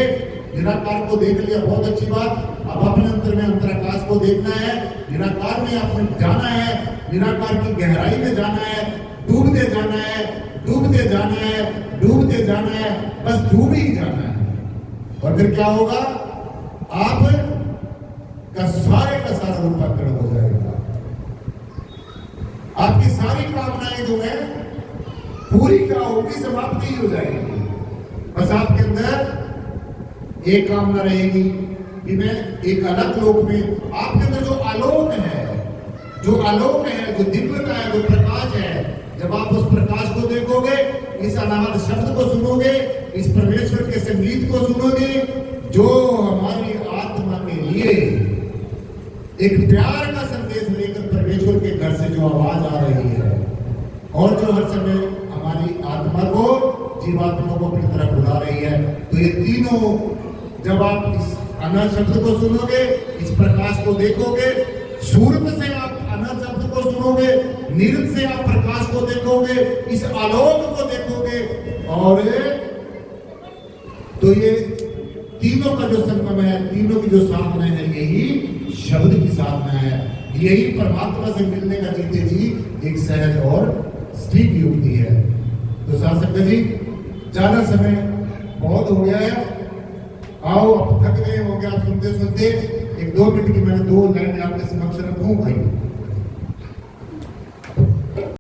निराकार को देख लिया, बहुत अच्छी बात। अब अपने अंतर में अंतराकाश को देखना है, निराकार में आपने जाना है, निराकार की गहराई में जाना है, डूबते जाना है, डूबते जाना है, डूबते जाना है, बस डूब ही जाना है। और फिर क्या होगा, आप का सारा रूपांतरण हो जाएगा, आपकी सारी कामनाएं जो है पूरी क्या होगी, समाप्ति हो जाएगी। बस आपके अंदर एक कामना रहेगी कि मैं एक अलग लोक में, आपके अंदर जो आलोक है, जो आलोक है, जो दिव्यता है, जो प्रकाश है, जब आप उस प्रकाश को देखोगे, इस अनाहत शब्द को सुनोगे, इस परमेश्वर के संगीत को सुनोगे, जो हमारी आत्मा के लिए एक प्यार का संदेश लेकर परमेश्वर के घर से जो आवाज आ रही है, और जो हर समय हमारी आत्मा को, जीवात्मा को अपनी तरफ बुला रही है। तो ये तीनों, जब आप इस अनंत शब्द को सुनोगे, इस प्रकाश को देखोगे, सूरत से आप अनंत शब्द को सुनोगे, निरत से आप प्रकाश को देखोगे, इस आलोक को देखोगे, और तो ये तीनों का जो संगम है, तीनों की जो साधना है, यही शब्द की साधना है, यही परमात्मा से मिलने का जीते जी एक सहज और ठीक युक्ति है। तो शासक जी, ज्यादा समय बहुत हो गया है, आओ अब थक गए हो गया आप सुनते सुनते, एक 2 मिनट की मैंने 2 लाइन आपके समक्ष रखूं भाई।